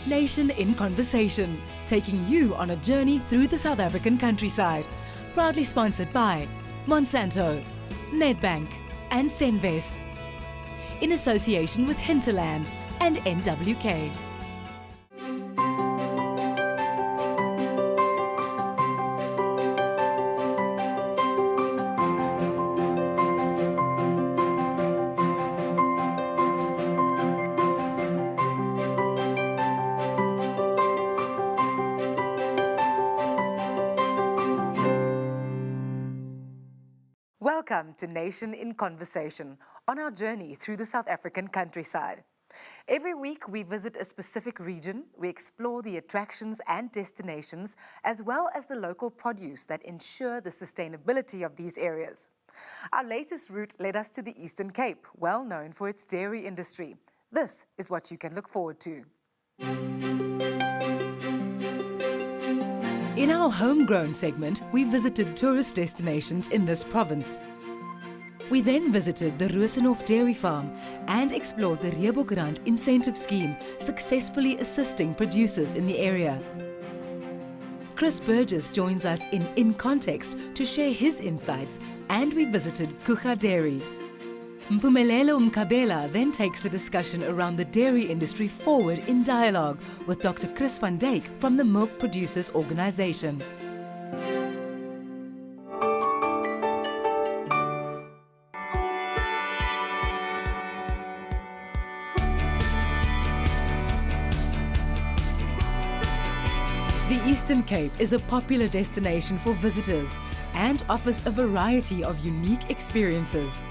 Nation in Conversation, taking you on a journey through the South African countryside. Proudly sponsored by Monsanto, Nedbank and Senves, in association with Hinterland and NWK. Welcome to Nation in Conversation on our journey through the South African countryside. Every week we visit a specific region, we explore the attractions and destinations, as well as the local produce that ensure the sustainability of these areas. Our latest route led us to the Eastern Cape, well known for its dairy industry. This is what you can look forward to. In our Homegrown segment, we visited tourist destinations in this province. We then visited the Rozanne Dairy Farm and explored the Reebok incentive scheme, successfully assisting producers in the area. Chris Burgess joins us in Context to share his insights, and we visited Cuca Dairy. Mpumelelo Mkhabelo then takes the discussion around the dairy industry forward in dialogue with Dr Chris van Dijk from the Milk Producers Organization. The Eastern Cape is a popular destination for visitors and offers a variety of unique experiences.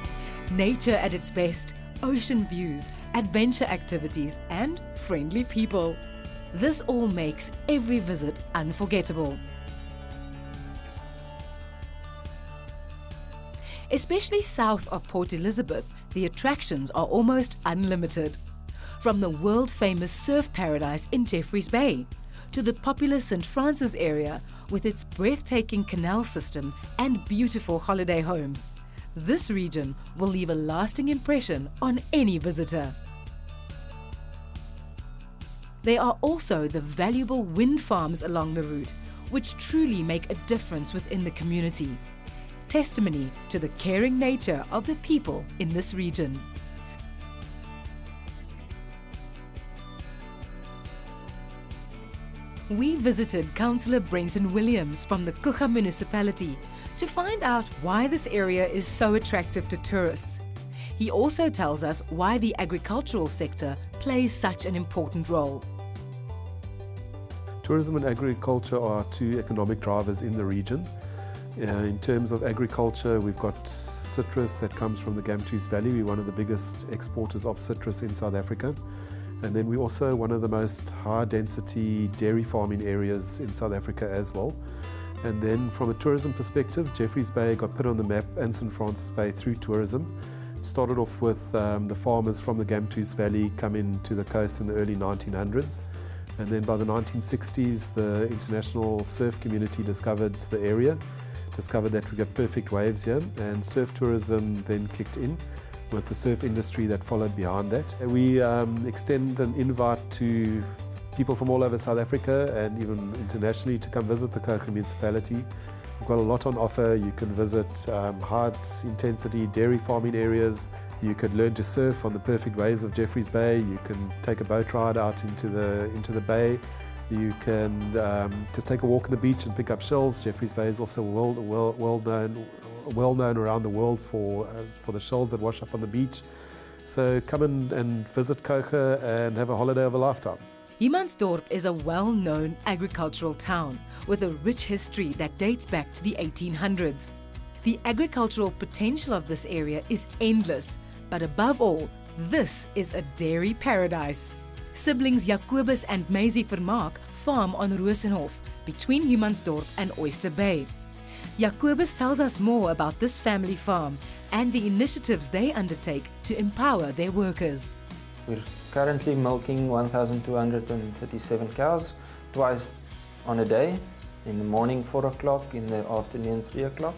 Nature at its best, ocean views, adventure activities, and friendly people. This all makes every visit unforgettable. Especially south of Port Elizabeth, the attractions are almost unlimited. From the world-famous surf paradise in Jeffreys Bay, to the popular St. Francis area with its breathtaking canal system and beautiful holiday homes. This region will leave a lasting impression on any visitor. There are also the valuable wind farms along the route, which truly make a difference within the community. Testimony to the caring nature of the people in this region. We visited Councillor Brenton Williams from the Cuca municipality to find out why this area is so attractive to tourists. He also tells us why the agricultural sector plays such an important role. Tourism and agriculture are two economic drivers in the region. In terms of agriculture, we've got citrus that comes from the Gamtoos Valley. We're one of the biggest exporters of citrus in South Africa. And then we're also one of the most high-density dairy farming areas in South Africa as well. And then from a tourism perspective, Jeffreys Bay got put on the map and St. Francis Bay through tourism. It started off with the farmers from the Gamtoos Valley coming to the coast in the early 1900s. And then by the 1960s, the international surf community discovered the area, discovered that we got perfect waves here, and surf tourism then kicked in, with the surf industry that followed behind that. We extend an invite to people from all over South Africa and even internationally to come visit the Cuca municipality. We've got a lot on offer. You can visit high-intensity dairy farming areas. You could learn to surf on the perfect waves of Jeffreys Bay. You can take a boat ride out into the bay. You can just take a walk on the beach and pick up shells. Jeffreys Bay is also well known around the world for the shells that wash up on the beach. So come in and visit Cuca and have a holiday of a lifetime. Humansdorp is a well-known agricultural town with a rich history that dates back to the 1800s. The agricultural potential of this area is endless, but above all, this is a dairy paradise. Siblings Jacobus and Maisie Vermaak farm on Rozanne between Humansdorp and Oyster Bay. Jacobus tells us more about this family farm and the initiatives they undertake to empower their workers. We're currently milking 1,237 cows twice on a day, in the morning 4 o'clock, in the afternoon 3 o'clock,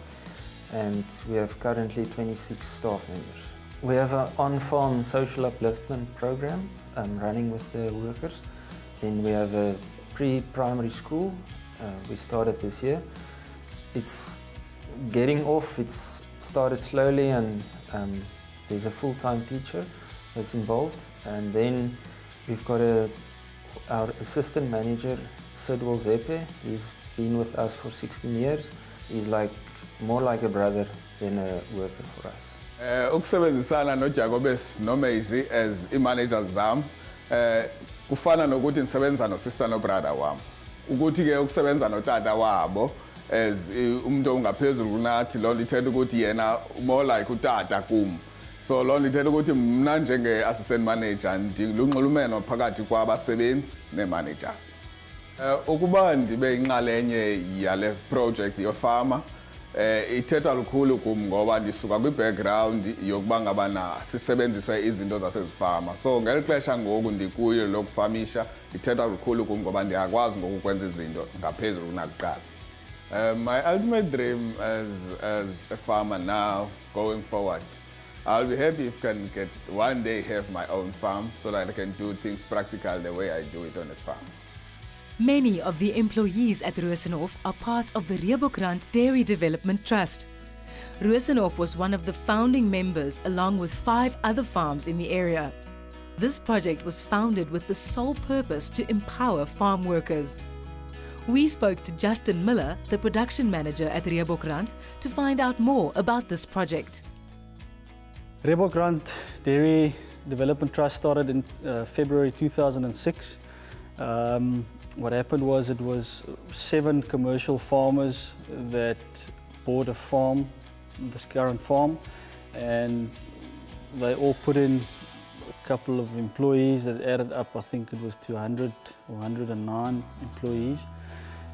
and we have currently 26 staff members. We have an on-farm social upliftment program running with the workers Then we have a pre-primary school. We started this year. It's getting off. It's started slowly, and there's a full-time teacher that's involved. And then we've got our assistant manager, Sidwell Zepe. He's been with us for 16 years. He's more like a brother than a worker for us. Ukusebenzisana noJacobus noMaisie as i-managers zam kufana nokuthi nisebenza no-sister no-brother wam. Ukuthi ke ukusebenza notata wabo as umuntu ongaphezulu kunathi, loo nto ithetha ukuthi yena more like utata kum. So loo nto ithetha ukuthi mna njenge-assistant manager ndilunxulumeno phakathi kwabasebenzi nee-managers. Ukuba ndibe inxalenye yale project yofama ithetha lukhulu kum ngoba ndisuka kwi-background yokuba ngabana sisebenzise izinto zasezifama. So ngeli xesha ngoku ndikuyo lokufamisha ithetha lukhulu kum ngoba ndiyakwazi ngoku ukwenza izinto ngaphezulu kunakuqala. My ultimate dream as a farmer now, going forward, I'll be happy if I can one day have my own farm so that I can do things practical the way I do it on a farm. Many of the employees at Rozanne are part of the Dr Dairy Development Trust. Rozanne was one of the founding members along with 5 other farms in the area. This project was founded with the sole purpose to empower farm workers. We spoke to Justin Miller, the production manager at Dr, to find out more about this project. Dr Dairy Development Trust started in February 2006. What happened was it was 7 commercial farmers that bought a farm, this current farm, and they all put in a couple of employees that added up, I think it was 200 or 109 employees,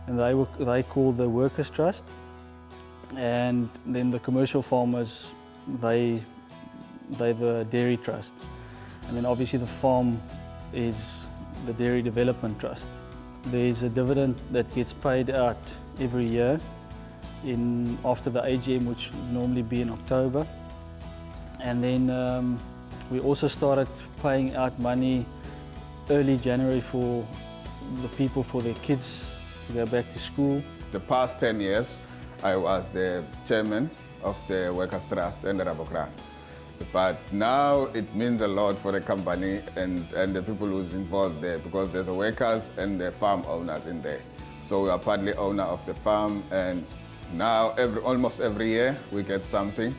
and they called the Workers' Trust. And then the commercial farmers, they the Dairy Trust. And then obviously the farm is the Dairy Development Trust. There's a dividend that gets paid out every year after the AGM, which would normally be in October. And then we also started paying out money early January for the people, for their kids to go back to school. The past 10 years, I was the chairman of the Workers' Trust and the Dr. But now it means a lot for the company and the people who's involved there, because there's the workers and the farm owners in there. So we are partly owner of the farm, and now almost every year we get something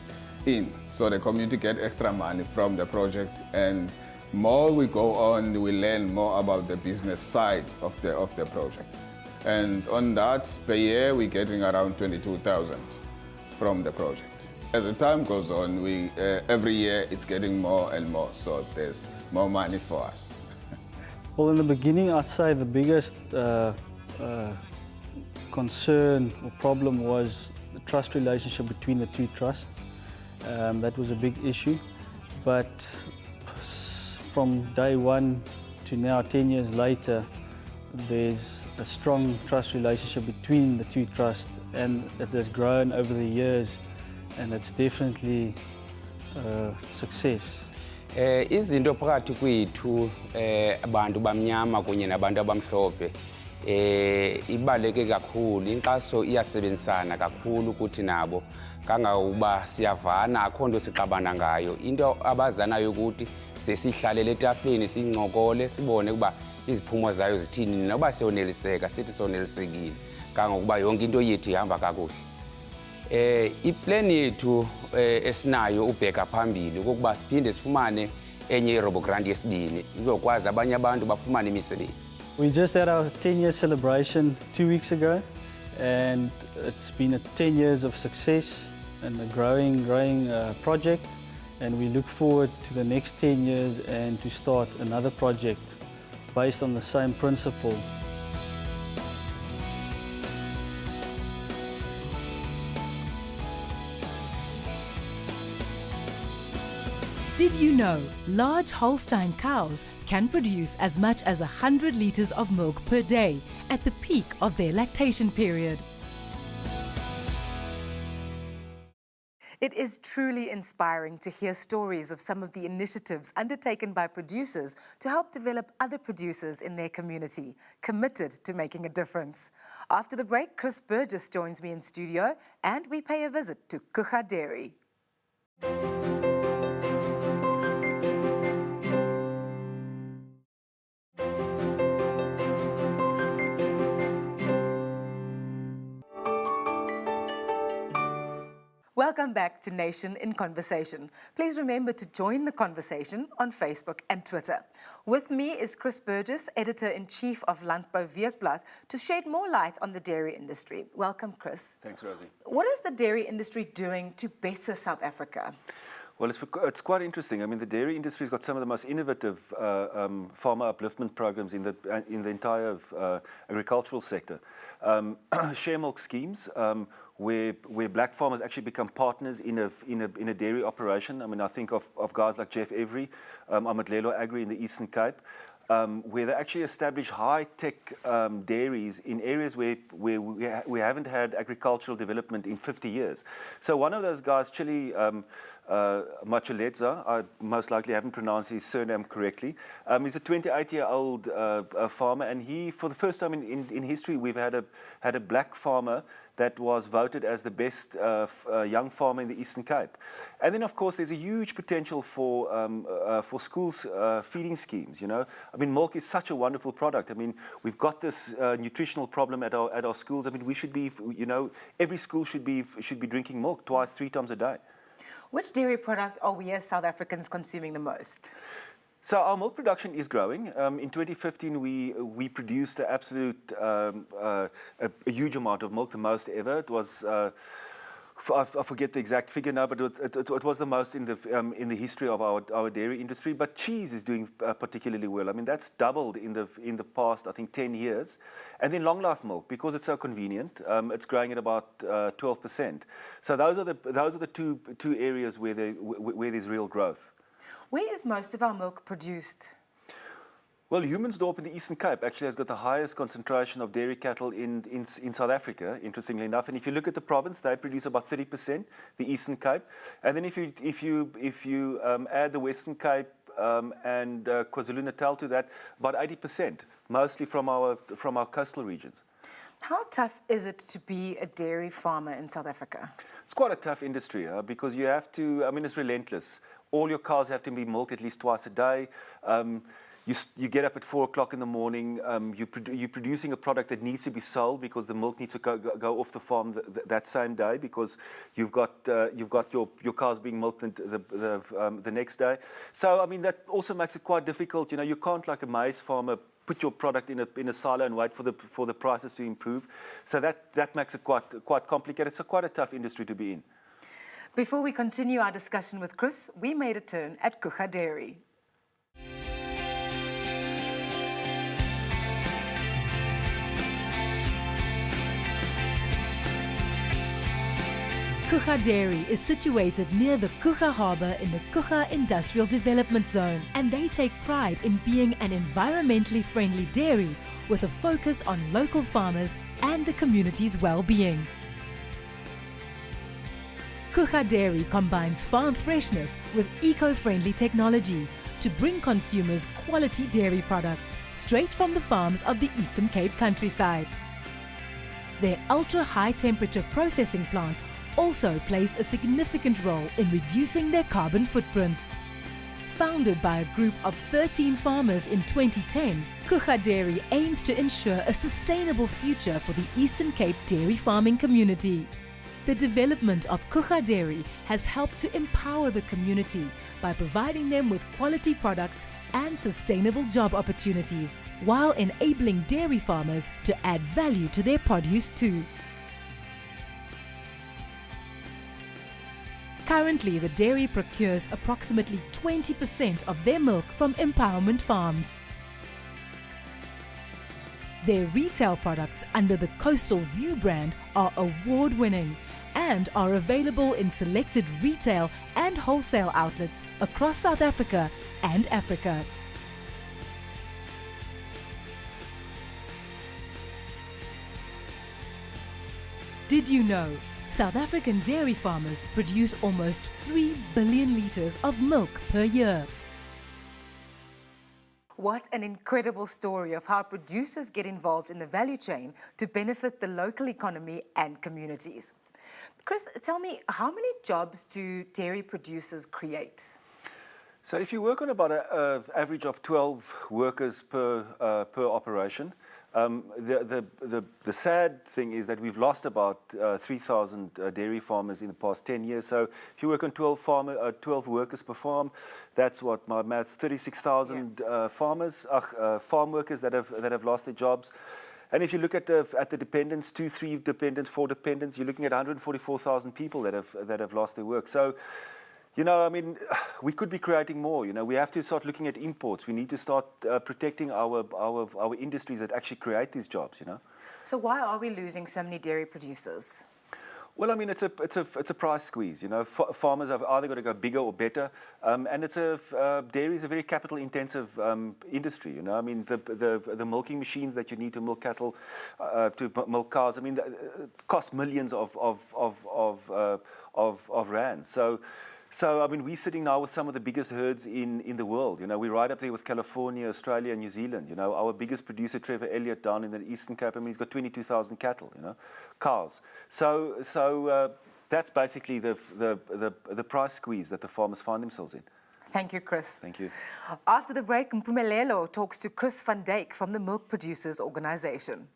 in. So the community get extra money from the project, and more we go on, we learn more about the business side of the project. And on that, per year we're getting around 22,000 from the project. As the time goes on, every year it's getting more and more, so there's more money for us. Well, in the beginning, I'd say the biggest concern or problem was the trust relationship between the 2 trusts. That was a big issue, but from day 1 to now, 10 years later, there's a strong trust relationship between the 2 trusts, and it has grown over the years. And it's definitely a success. Izinto phakathi kwethu abantu bamnyama kunye nabantu abamhlophe ibaleke kakhulu, inkxaso iyasebenzisana kakhulu kuthi nabo kangangokuba siyavana, akho nto sixabana ngayo. Into abazanayo ukuthi sesihlalele etafleni sincokole sibone ukuba iziphumo zayo zithini, noba siyoneliseka sithi sonelisekile kangangokuba yonke into yethu ihamba kakuhle. Iplan yethu esinayo ubheka phambili ukuba siphinde sifumane enye iRobogrant yesibini izokwazi abanye abantu bafumane imisebenzi. We just had our 10-year celebration 2 weeks ago, and it's been 10 years of success and a growing project, and we look forward to the next 10 years and to start another project based on the same principle. Did you know large Holstein cows can produce as much as 100 litres of milk per day at the peak of their lactation period? It is truly inspiring to hear stories of some of the initiatives undertaken by producers to help develop other producers in their community, committed to making a difference. After the break, Chris Burgess joins me in studio and we pay a visit to Cuca Dairy. Welcome back to Nation in Conversation. Please remember to join the conversation on Facebook and Twitter. With me is Chris Burgess, Editor-in-Chief of Landbouweekblad, to shed more light on the dairy industry. Welcome, Chris. Thanks, Rosie. What is the dairy industry doing to better South Africa? Well, it's quite interesting. I mean, the dairy industry's got some of the most innovative farmer upliftment programs in the entire agricultural sector. Share milk schemes, where black farmers actually become partners in a dairy operation. I mean, I think of guys like Jeff Every, Mpumelelo Agri in the Eastern Cape, where they actually establish high-tech dairies in areas where we haven't had agricultural development in 50 years. So one of those guys, Chile Machuletza, I most likely haven't pronounced his surname correctly. He's a 28-year-old farmer, and he, for the first time in history, we've had a black farmer that was voted as the best young farmer in the Eastern Cape. And then, of course, there's a huge potential for schools feeding schemes. You know, I mean, milk is such a wonderful product. I mean, we've got this nutritional problem at our schools. I mean, we should be, you know, every school should be drinking milk 2-3 times a day. Which dairy products are we as South Africans consuming the most? So our milk production is growing. In 2015, we produced an absolute a huge amount of milk, the most ever. It was I forget the exact figure now, but it was the most in the history of our dairy industry. But cheese is doing particularly well. I mean, that's doubled in the past, I think, 10 years. And then long life milk, because it's so convenient, it's growing at about 12%. So those are the two areas where there's real growth. Where is most of our milk produced? Well, Humansdorp in the Eastern Cape actually has got the highest concentration of dairy cattle in South Africa, interestingly enough. And if you look at the province, they produce about 30%, the Eastern Cape. And then if you add the Western Cape and KwaZulu-Natal to that, about 80%, mostly from our coastal regions. How tough is it to be a dairy farmer in South Africa? It's quite a tough industry because you have to, I mean, it's relentless. All your cows have to be milked at least twice a day. You get up at 4 o'clock in the morning. You're producing a product that needs to be sold because the milk needs to go off the farm that same day because you've got your cows being milked the next day. So I mean that also makes it quite difficult. You know, you can't, like a maize farmer, put your product in a silo and wait for the prices to improve. So that makes it quite complicated. It's quite a tough industry to be in. Before we continue our discussion with Chris, we made a turn at Cuca Dairy. Cuca Dairy is situated near the Cuca Harbour in the Cuca Industrial Development Zone, and they take pride in being an environmentally friendly dairy with a focus on local farmers and the community's well-being. Cuca Dairy combines farm freshness with eco-friendly technology to bring consumers quality dairy products straight from the farms of the Eastern Cape countryside. Their ultra-high temperature processing plant also plays a significant role in reducing their carbon footprint. Founded by a group of 13 farmers in 2010, Cuca Dairy aims to ensure a sustainable future for the Eastern Cape dairy farming community. The development of Cuca Dairy has helped to empower the community by providing them with quality products and sustainable job opportunities, while enabling dairy farmers to add value to their produce too. Currently, the dairy procures approximately 20% of their milk from empowerment farms. Their retail products under the Coastal View brand are award-winning and are available in selected retail and wholesale outlets across South Africa and Africa. Did you know South African dairy farmers produce almost 3 billion litres of milk per year. What an incredible story of how producers get involved in the value chain to benefit the local economy and communities. Chris, tell me, how many jobs do dairy producers create? So if you work on about an average of 12 workers per operation, the sad thing is that we've lost about 3,000 dairy farmers in the past 10 years. So if you work on 12 workers per farm, that's what my maths, 36,000 farmers, farm workers that have lost their jobs. And if you look at the dependents, 2, 3 dependents, 4 dependents, you're looking at 144,000 people that have lost their work. So, you know, I mean, we could be creating more. You know, we have to start looking at imports. We need to start protecting our industries that actually create these jobs. You know. So why are we losing so many dairy producers? Well, I mean, it's a price squeeze. You know, farmers have either got to go bigger or better, and dairy is a very capital-intensive industry. You know, I mean, the milking machines that you need to milk cattle, to milk cows, I mean, cost millions of rands. So, I mean, we're sitting now with some of the biggest herds in the world. You know, we're right up there with California, Australia, and New Zealand. You know, our biggest producer, Trevor Elliott, down in the Eastern Cape, I mean, he's got 22,000 cattle, you know, cows. So that's basically the price squeeze that the farmers find themselves in. Thank you, Chris. Thank you. After the break, Mpumelelo talks to Chris van Dijk from the Milk Producers Organization.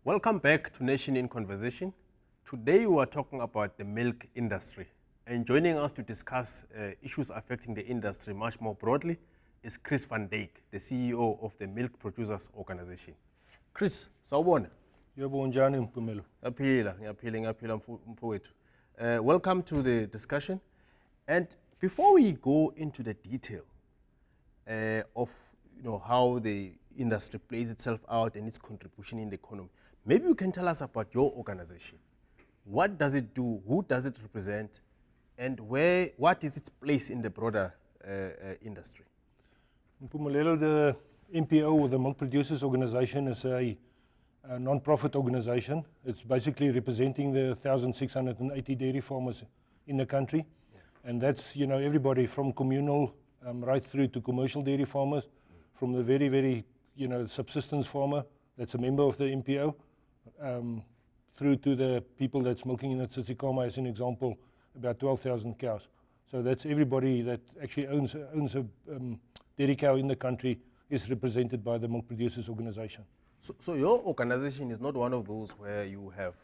Welcome back to Nation in Conversation. Today we are talking about the milk industry, and joining us to discuss issues affecting the industry much more broadly is Chris van Dijk, the CEO of the Milk Producers Organization. Chris, sawubona. Yebo njani Mpumelelo? Ngiyaphila mfowethu. Welcome to the discussion. And before we go into the detail of how the industry plays itself out and its contribution in the economy, maybe you can tell us about your organization. What does it do? Who does it represent? And what is its place in the broader industry? Mpumelelo, the MPO, or the Milk Producers Organization, is a non-profit organization. It's basically representing the 1,680 dairy farmers in the country. Yeah. And that's, everybody from communal right through to commercial dairy farmers, from the very, very, subsistence farmer that's a member of the MPO, through to the people that's milking in the Tsitsikamma, as an example, about 12,000 cows. So that's everybody that actually owns a dairy cow in the country is represented by the Milk Producers Organization. So your organization is not one of those where you have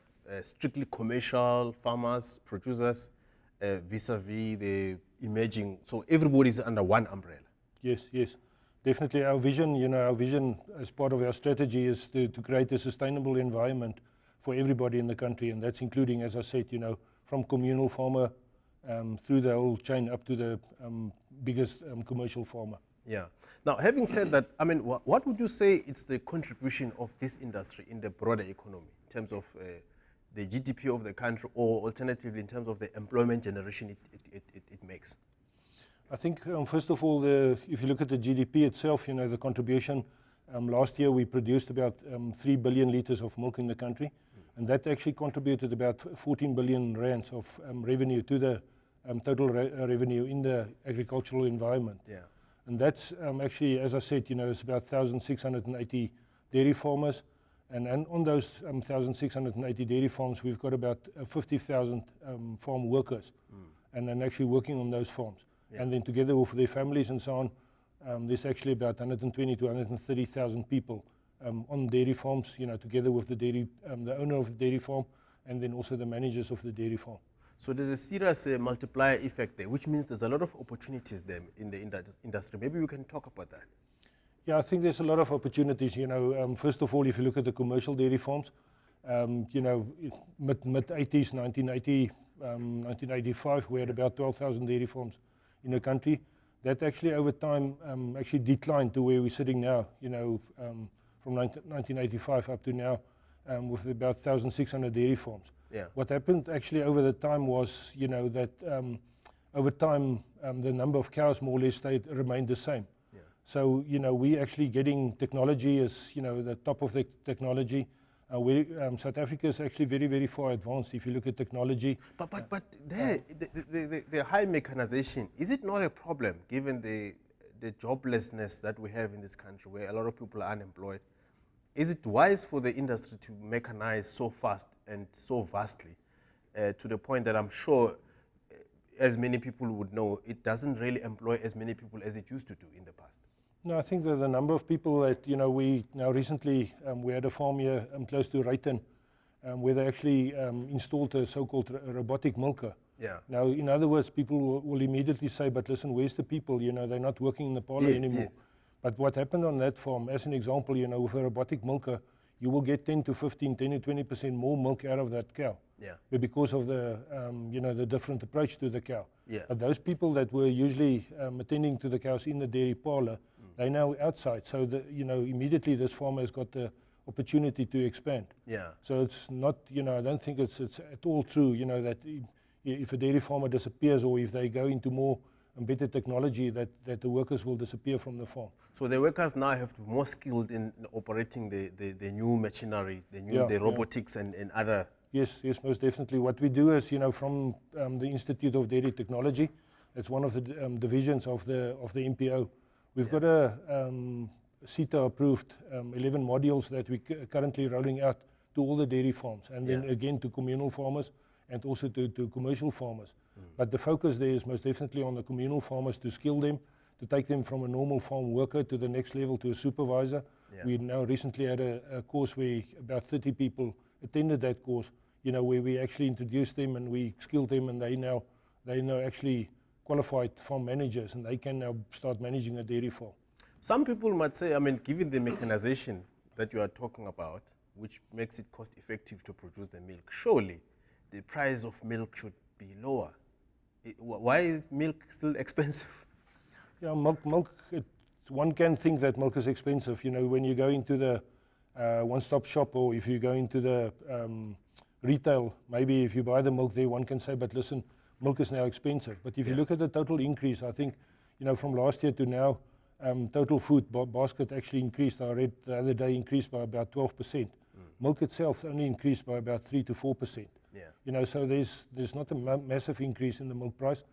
strictly commercial farmers, producers, vis-a-vis the emerging, so everybody is under one umbrella? Yes. Definitely our vision as part of our strategy is to create a sustainable environment for everybody in the country, and that's including, as I said, from communal farmer through the whole chain up to the biggest commercial farmer. Yeah. Now, having said that, I mean, what would you say is the contribution of this industry in the broader economy in terms of the GDP of the country, or alternatively in terms of the employment generation it makes? I think, first of all, if you look at the GDP itself, the contribution, last year we produced about 3 billion litres of milk in the country, and that actually contributed about 14 billion rands of revenue to the total revenue in the agricultural environment. Yeah. And that's actually, as I said, it's about 1,680 dairy farmers, and on those 1,680 dairy farms, we've got about 50,000 farm workers, and then actually working on those farms. Yeah. And then together with their families and so on, there's actually about 120 to 130,000 people on dairy farms, together with the owner of the dairy farm, and then also the managers of the dairy farm. So there's a serious multiplier effect there, which means there's a lot of opportunities there in the industry. Maybe we can talk about that. Yeah, I think there's a lot of opportunities. First of all, if you look at the commercial dairy farms, mid-80s, 1980, 1985, we had about 12,000 dairy farms in the country. That actually over time actually declined to where we're sitting now, from 1985 up to now. with about 1,600 dairy farms. Yeah. What happened actually over the time was, that over time the number of cows more or less remained the same. Yeah. So, we actually getting technology as, the top of the technology. South Africa is actually very, very far advanced if you look at technology. But the high mechanization, is it not a problem given the joblessness that we have in this country where a lot of people are unemployed? Is it wise for the industry to mechanize so fast and so vastly to the point that I'm sure, as many people would know, it doesn't really employ as many people as it used to do in the past? No, I think that the number of people that, we now recently, we had a farm here close to Ruyten where they actually installed a so-called robotic milker. Yeah. Now, in other words, people will immediately say, but listen, where's the people? They're not working in the parlour anymore. Yes. But what happened on that farm, as an example, with a robotic milker, you will get 10 to 15, 10 to 20% more milk out of that cow. Yeah. But because of the, the different approach to the cow. Yeah. But those people that were usually attending to the cows in the dairy parlour, they're now outside. So, immediately this farmer has got the opportunity to expand. Yeah. So it's not, I don't think it's at all true, that if a dairy farmer disappears or if they go into more and better technology, that the workers will disappear from the farm. So the workers now have to be more skilled in operating the new machinery, the robotics and other. Yes, most definitely. What we do is, from the Institute of Dairy Technology, it's one of the divisions of the MPO. We've got a CETA-approved 11 modules that we're currently rolling out to all the dairy farms, and then again to communal farmers and also to commercial farmers. But the focus there is most definitely on the communal farmers, to skill them, to take them from a normal farm worker to the next level to a supervisor. Yeah. We now recently had a course where about 30 people attended that course, where we actually introduced them and we skilled them, and they now actually qualified farm managers, and they can now start managing a dairy farm. Some people might say, given the mechanization that you are talking about, which makes it cost effective to produce the milk, surely the price of milk should be lower. Why is milk still expensive? Yeah, milk. One can think that milk is expensive. When you go into the one-stop shop, or if you go into the retail, maybe if you buy the milk there, one can say, but listen, milk is now expensive. But if you look at the total increase, I think, from last year to now, total food basket actually increased. I read the other day increased by about 12%. Milk itself only increased by about 3 to 4%. Yeah. So there's not a massive increase in the milk price.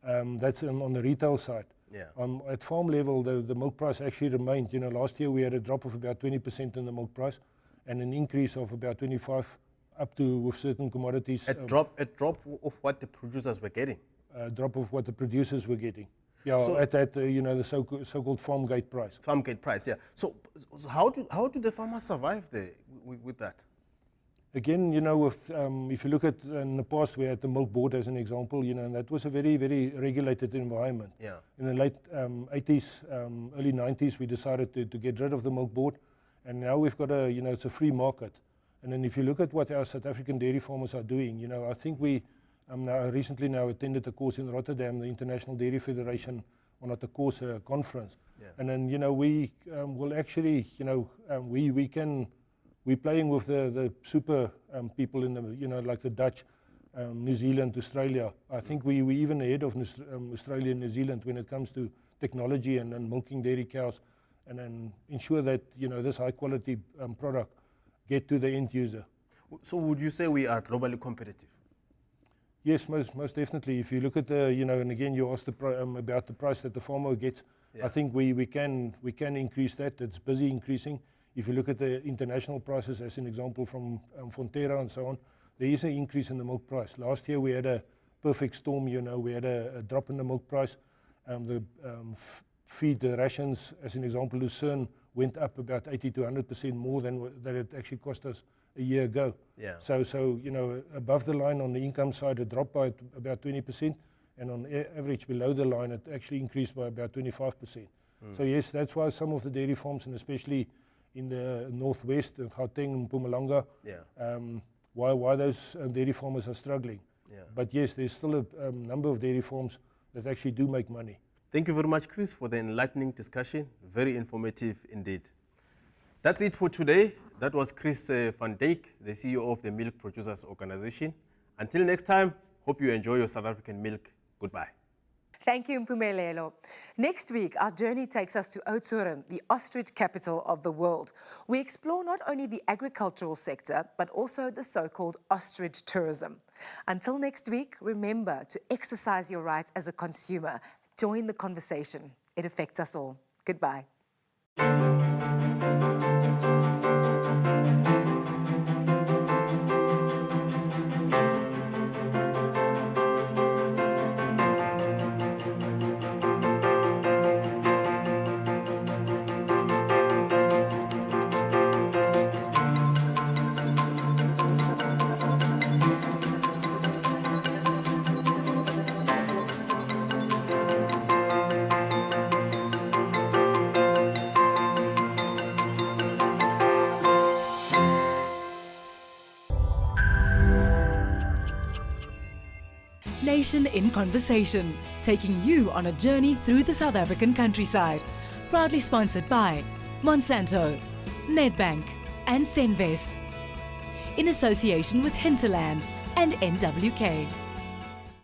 That's on the retail side. Yeah. At farm level, the milk price actually remained. Last year we had a drop of about 20% in the milk price, and an increase of about 25 up to, with certain commodities. A drop of what the producers were getting. A drop of what the producers were getting. Yeah, So- at the so-called farm gate price. Farm gate price, yeah. So how do the farmers survive there with that? Again, if you look at in the past, we had the milk board as an example, and that was a very, very regulated environment. Yeah. In the late 80s, early 90s, we decided to get rid of the milk board, and now we've got it's a free market. And then if you look at what our South African dairy farmers are doing, I think we recently attended a course in Rotterdam, the International Dairy Federation, on at the course conference. Yeah. And then, we will actually, we're playing with the super people in the, like the Dutch, New Zealand, Australia. I think we even ahead of Australia and New Zealand when it comes to technology and milking dairy cows, and then ensure that, this high quality product get to the end user. So would you say we are globally competitive? Yes, most definitely. If you look at the, and again you asked about the price that the farmer gets, Yeah. I think we can increase that. It's busy increasing. If you look at the international prices, as an example from Fonterra and so on, there is an increase in the milk price. Last year we had a perfect storm. We had a drop in the milk price. The feed, the rations, as an example, Lucerne went up about 80 to 100% more than that it actually cost us a year ago. Yeah. So above the line on the income side, it dropped by about 20%, and on average below the line, it actually increased by about 25%. So yes, that's why some of the dairy farms, and especially in the northwest, Gauteng, Mpumelelo, Yeah. why those dairy farmers are struggling. Yeah. But yes, there's still a number of dairy farms that actually do make money. Thank you very much, Chris, for the enlightening discussion. Very informative indeed. That's it for today. That was Chris van Dijk, the CEO of the Milk Producers Organization. Until next time, hope you enjoy your South African milk. Goodbye. Thank you, Mpumelelo. Next week, our journey takes us to Oudtshoorn, the ostrich capital of the world. We explore not only the agricultural sector, but also the so-called ostrich tourism. Until next week, remember to exercise your rights as a consumer. Join the conversation. It affects us all. Goodbye. Nation in Conversation, taking you on a journey through the South African countryside. Proudly sponsored by Monsanto, Nedbank and Senves. In association with Hinterland and NWK.